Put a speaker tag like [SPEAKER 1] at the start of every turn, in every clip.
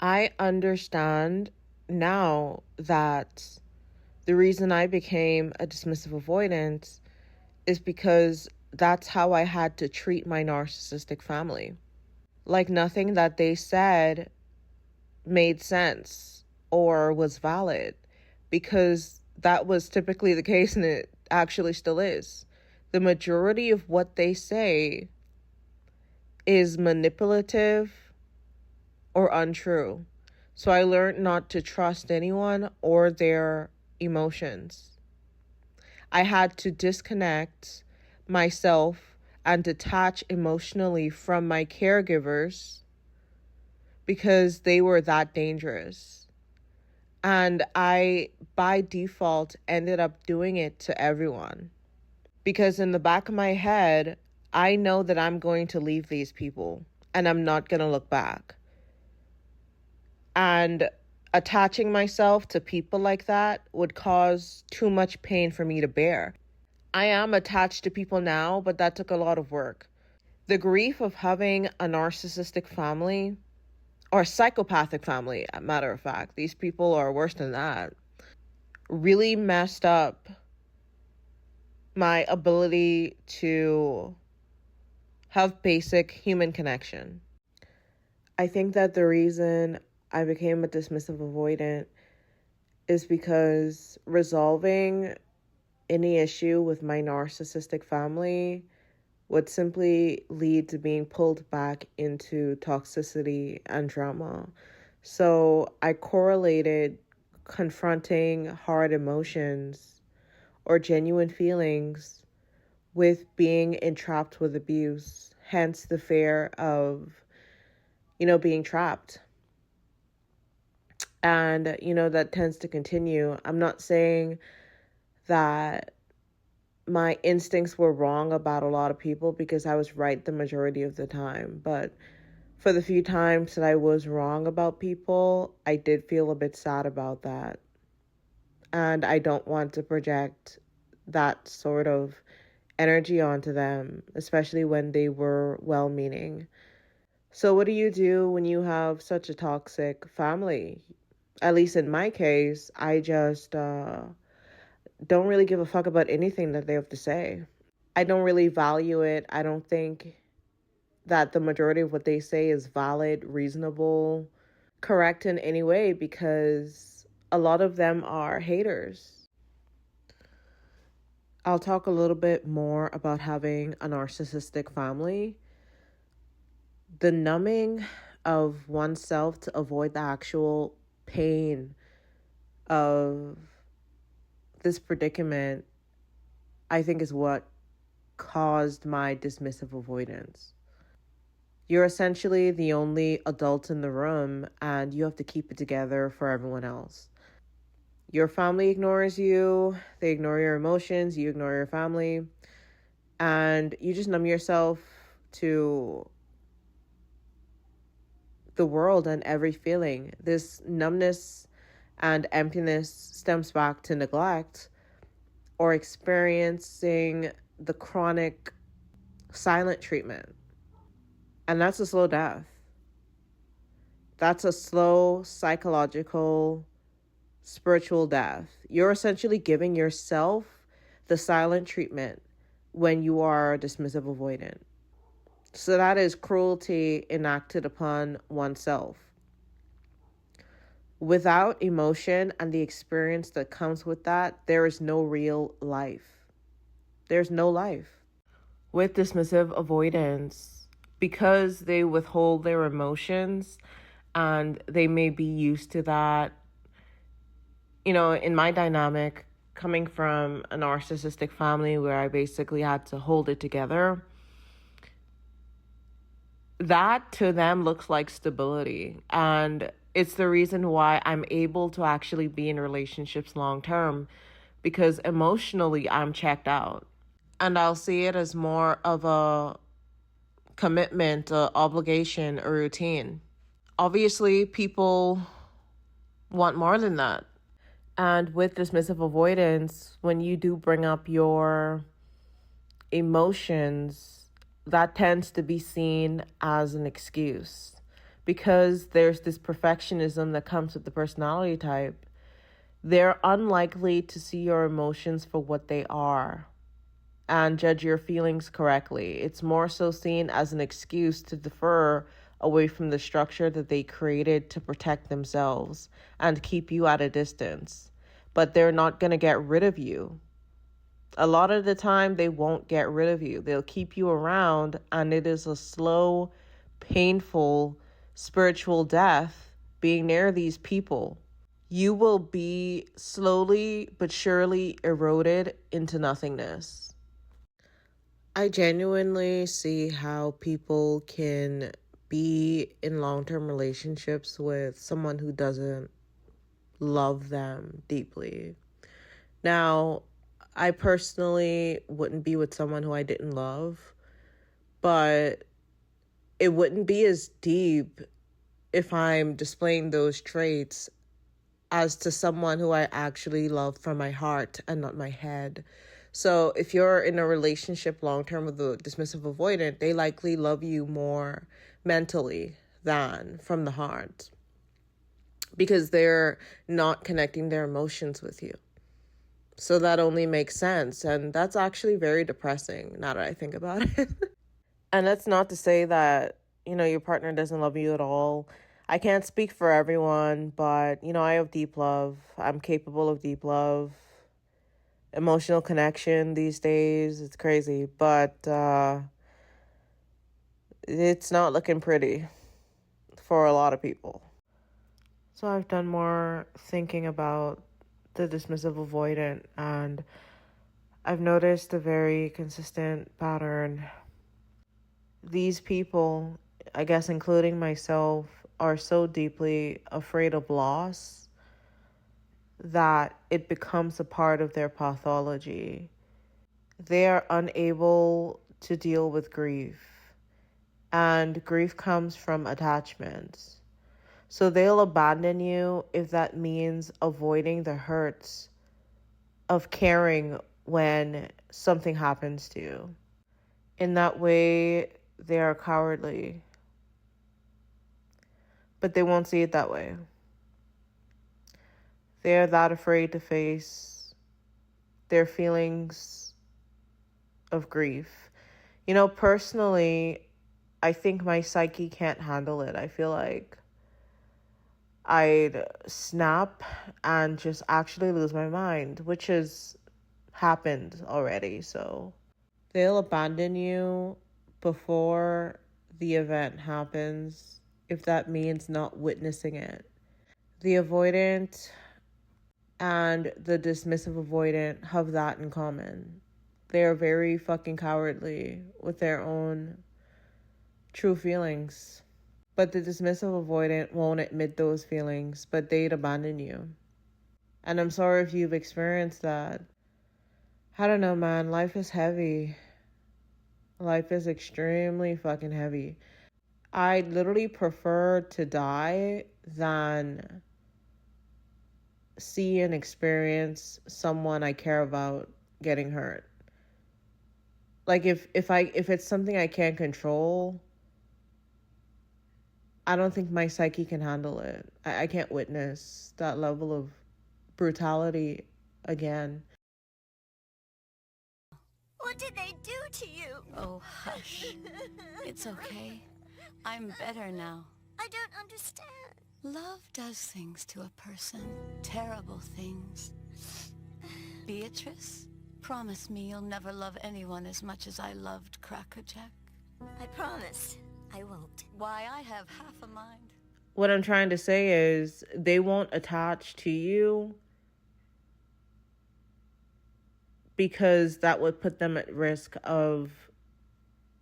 [SPEAKER 1] I understand now that the reason I became a dismissive avoidant is because that's how I had to treat my narcissistic family. Like nothing that they said made sense or was valid, because that was typically the case, and it actually still is. The majority of what they say is manipulative or untrue. So I learned not to trust anyone or their emotions. I had to disconnect myself and detach emotionally from my caregivers because they were that dangerous. And I, by default, ended up doing it to everyone. Because in the back of my head, I know that I'm going to leave these people and I'm not going to look back. And attaching myself to people like that would cause too much pain for me to bear. I am attached to people now, but that took a lot of work. The grief of having a narcissistic family, or psychopathic family, matter of fact, these people are worse than that, really messed up my ability to have basic human connection. I think that the reason I became a dismissive avoidant is because resolving any issue with my narcissistic family would simply lead to being pulled back into toxicity and drama. So I correlated confronting hard emotions or genuine feelings with being entrapped with abuse, hence the fear of, being trapped. And, that tends to continue. I'm not saying that my instincts were wrong about a lot of people, because I was right the majority of the time. But for the few times that I was wrong about people, I did feel a bit sad about that. And I don't want to project that sort of energy onto them, especially when they were well-meaning. So what do you do when you have such a toxic family? At least in my case, I just don't really give a fuck about anything that they have to say. I don't really value it. I don't think that the majority of what they say is valid, reasonable, correct in any way, because a lot of them are haters. I'll talk a little bit more about having a narcissistic family. The numbing of oneself to avoid the actual pain of this predicament, I think, is what caused my dismissive avoidance. You're essentially the only adult in the room, and you have to keep it together for everyone else. Your family ignores you, they ignore your emotions, you ignore your family, and you just numb yourself to the world and every feeling. This numbness and emptiness stems back to neglect or experiencing the chronic silent treatment. And that's a slow death. That's a slow psychological, spiritual death. You're essentially giving yourself the silent treatment when you are dismissive avoidant. So that is cruelty enacted upon oneself. Without emotion and the experience that comes with that, there is no real life. There's no life. With dismissive avoidance, because they withhold their emotions and they may be used to that, in my dynamic, coming from a narcissistic family where I basically had to hold it together, that to them looks like stability. And it's the reason why I'm able to actually be in relationships long term, because emotionally I'm checked out. And I'll see it as more of a commitment, a obligation, a routine. Obviously, people want more than that. And with dismissive avoidance, when you do bring up your emotions, that tends to be seen as an excuse, because there's this perfectionism that comes with the personality type, they're unlikely to see your emotions for what they are and judge your feelings correctly. It's more so seen as an excuse to defer away from the structure that they created to protect themselves and keep you at a distance. But they're not going to get rid of you. A lot of the time, they won't get rid of you. They'll keep you around, and it is a slow, painful, spiritual death being near these people. You will be slowly but surely eroded into nothingness. I genuinely see how people can be in long-term relationships with someone who doesn't love them deeply. Now, I personally wouldn't be with someone who I didn't love, but it wouldn't be as deep if I'm displaying those traits as to someone who I actually love from my heart and not my head. So if you're in a relationship long term with a dismissive avoidant, they likely love you more mentally than from the heart because they're not connecting their emotions with you. So that only makes sense. And that's actually very depressing now that I think about it. And that's not to say that, your partner doesn't love you at all. I can't speak for everyone, but, I have deep love. I'm capable of deep love. Emotional connection these days, it's crazy, but it's not looking pretty for a lot of people. So I've done more thinking about the dismissive avoidant, and I've noticed a very consistent pattern. These people, I guess including myself, are so deeply afraid of loss that it becomes a part of their pathology. They are unable to deal with grief, and grief comes from attachments. So they'll abandon you if that means avoiding the hurts of caring when something happens to you. In that way, they are cowardly, but they won't see it that way. They are that afraid to face their feelings of grief. Personally, I think my psyche can't handle it. I feel like I'd snap and just actually lose my mind, which has happened already. So they'll abandon you before the event happens if that means not witnessing it. The avoidant and the dismissive avoidant have that in common. They are very fucking cowardly with their own true feelings. But the dismissive avoidant won't admit those feelings, but they'd abandon you. And I'm sorry if you've experienced that. I don't know, man. Life is heavy. Life is extremely fucking heavy. I literally prefer to die than see and experience someone I care about getting hurt. Like if it's something I can't control, I don't think my psyche can handle it. I can't witness that level of brutality again.
[SPEAKER 2] What did they do to you?
[SPEAKER 3] Oh, hush. It's okay. I'm better now.
[SPEAKER 2] I don't understand.
[SPEAKER 3] Love does things to a person. Terrible things. Beatrice, promise me you'll never love anyone as much as I loved Crackerjack.
[SPEAKER 2] I promise. I won't.
[SPEAKER 3] Why, I have half a mind.
[SPEAKER 1] What I'm trying to say is they won't attach to you because that would put them at risk of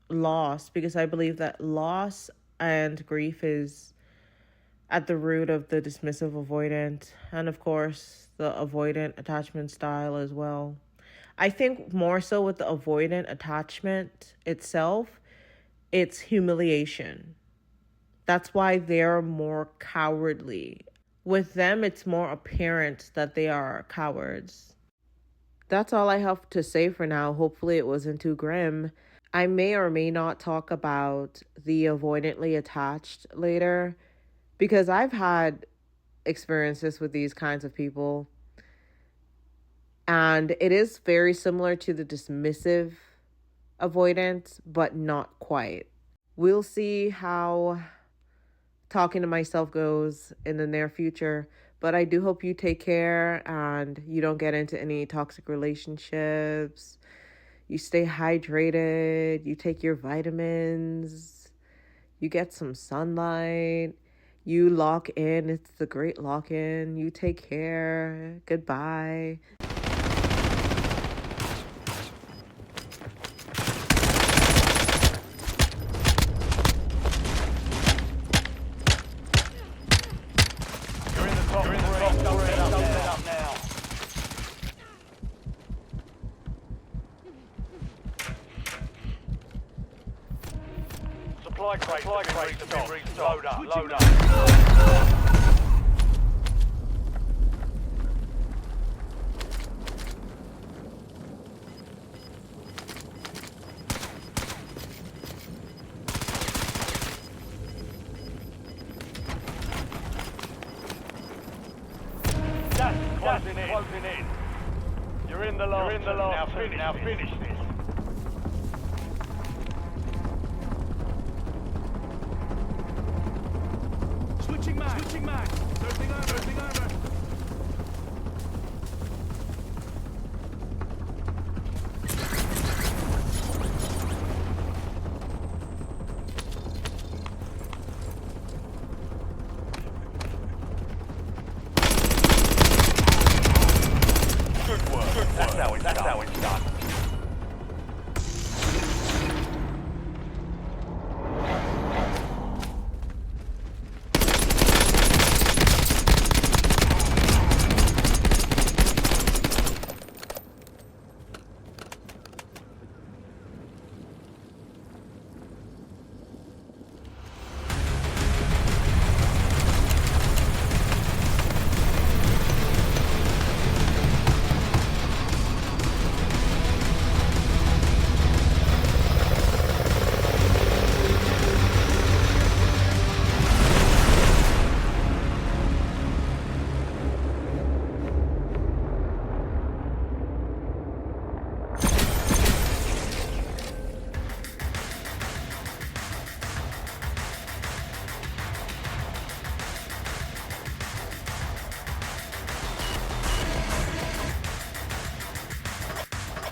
[SPEAKER 1] loss, because I believe that loss and grief is at the root of the dismissive avoidant, and of course the avoidant attachment style as well. I think more so with the avoidant attachment itself, it's humiliation. That's why they're more cowardly. With them, it's more apparent that they are cowards. That's all I have to say for now. Hopefully it wasn't too grim. I may or may not talk about the avoidantly attached later because I've had experiences with these kinds of people. And it is very similar to the dismissive avoidant, but not quite. We'll see how talking to myself goes in the near future. But I do hope you take care and you don't get into any toxic relationships. You stay hydrated, you take your vitamins, you get some sunlight, you lock in. It's the great lock in. You take care. Goodbye.
[SPEAKER 4] Supply crates to be restocked. Load up. Gas closing in. You're in the last. Now finish this. Switching mag. Moving over.